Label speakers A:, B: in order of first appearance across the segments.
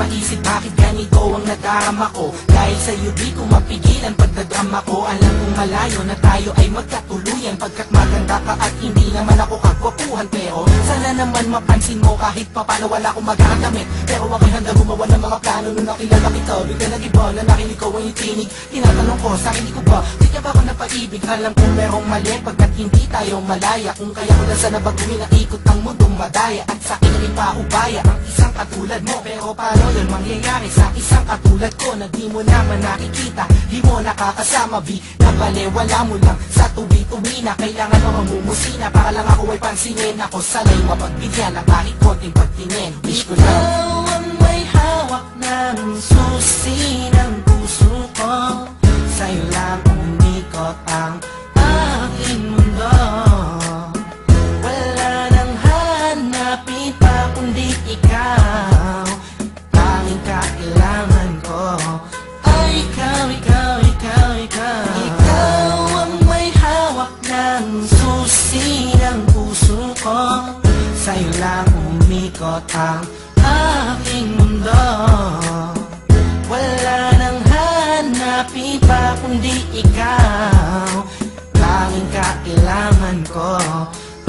A: maisip bakit ganito ang nadarama ko. Dahil sa'yo di ko mapigilan pagdadrama ko. Alam kong malayo na tayo ay magkatuluyan, pagkat maganda ka at hindi naman ako kagwapuhan. Pero sana naman mapansin mo kahit papano wala akong magagamit. Pero ako'y handa gumawa ng mga plano nung nakilala kita. Bigla nag-iba na nakinig ko ang itinig. Tinatanong ko sa akin, di ko ba di ka ba ako napaibig? Alam kong merong mali pagkat hindi tayo malaya. Kung kaya ko lang sana baguhin ang ikot ng mundong madaya. At sa akin rin paubaya ang isang katulad mo. Pero paano yun mangyayari sa isang katulad ko na di mo naman nakikita, di mo nakakasama, wala mo lang sa tuwi-tuwi na kailangan mo mamumusina para lang ako ay pansinin. Ako sana'y mapagbigyan ng kahit konting pagtingin. Wish ko lang ikaw ang may hawak ng susi ng puso ko. Sa'yo lang umikot ang aking mundo. Wala nang hanapin pa kundi ikaw. Tanging kailangan ko ay ikaw, ikaw, ikaw, ikaw. Ikaw ang may hawak ng susi ng puso ko. Sa'yo lang umikot ang aking mundo. Wala nang hanapin pa kundi ikaw. Tanging kailangan ko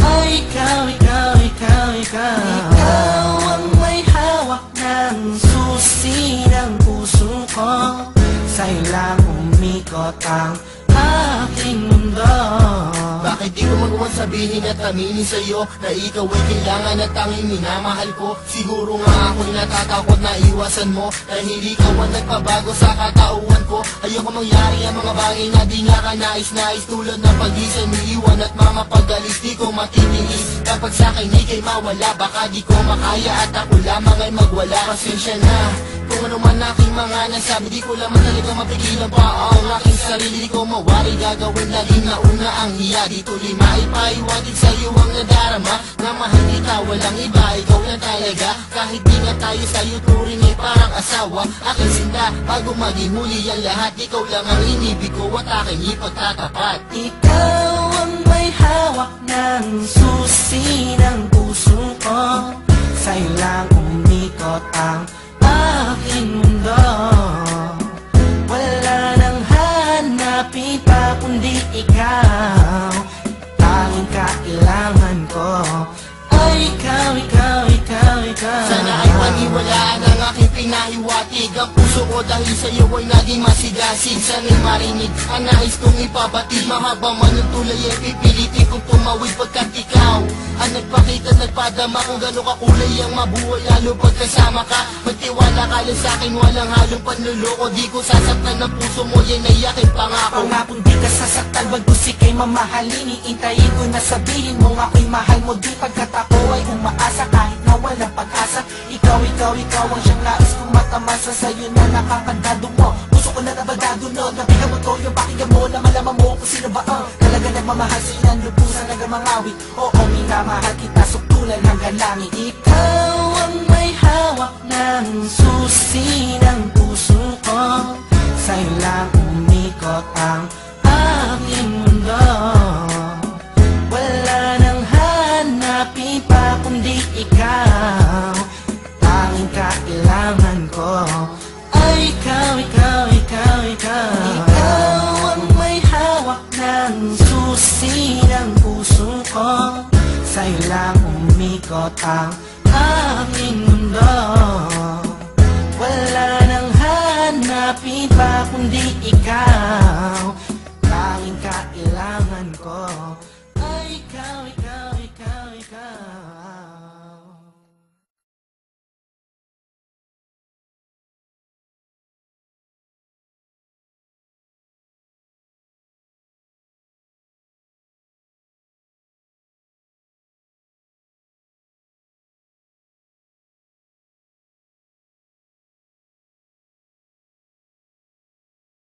A: ay ikaw, ikaw, ikaw, ikaw. Ikaw ang may hawak ng susi ng puso ko. Sa'yo lang umikot ang aking mundo.
B: Bakit di ko magawang sabihin at aminin sa'yo na ikaw ay kailangan at tanging minamahal ko? Siguro nga ako'y natatakot na iwasan mo, dahil ikaw ang nagpabago sa katauhan ko. Ayoko mangyari ang mga bagay na di nga ka nais-nais, tulad ng pag-isay, iiwan at mamapagalis. Di ko matitiis kapag sa'kin ika'y mawala. Baka di ko makaya at ako lamang ay magwala. Pasensya na kung ano man aking mga nasabi, di ko lamang talaga mapigilan pa ang aking sarili. Di ko mawari gagawin laging nauna ang hiya. Dito lima ipaiwatig sa'yo ang nadarama, na mahal kita walang iba, ikaw lang talaga. Kahit di nga tayo sa'yo turing ay parang asawa, aking sinta bago maging muli ang lahat. Ikaw lang ang inibig ko at aking ipagtatapat.
A: Ikaw ang may hawak ng susi ng puso ko. Sa'yo lang umikot ang aking mundo. Wala nang hanapin pa kundi ikaw. Tanging kailangan ko ay ikaw, ikaw, ikaw, ikaw.
B: Sana ay paniwalaan ang aking pinahiwatig. Ang puso ko dahil sa'yo ay naging masigasig. Sana'y marinig ang nais kong ipabatid. Mahaba man ang tulay ay pipilitin kong tumawid, pagkat ikaw ang nagpakita, nagpadama kung gano'ng kakulay ang mabuhay. Lalo pagkasama ka, magtiwala ka lang sa'kin, walang halong panluloko. Di ko sasaktan ng puso mo, yan ay aking pangako.
A: Pangakong di ka sasaktan, bagkus ika'y mamahalin. Iintayin ko na sabihin mo ako'y mahal mo din, pagkat ako ay umaasa kahit na walang pag-asa. Ikaw, ikaw, ikaw ang siyang nais kong matamasa. Sa'yo na nakakandado mo, puso ko na nabagado no. Nabigan mo to yung pakinggan mo, na malaman mo kung sino ba ang talaga nagmamahal sa'yo ng lubusan nagamangawi. Oo, minamahal kita suktulan hanggang langit. Ikaw ang may hawak ng susi ng puso ko. Sa'yo lang umikot ang aking mundo. Wala nang hanapin pa kundi ikaw. Tanging kailangan ko ay ikaw, ikaw, ikaw, ikaw. Ikaw ang may hawak ng susi ng puso ko. Sa'yo lang umikot ang aking mundo. Wala nang hanapin pa kundi ikaw.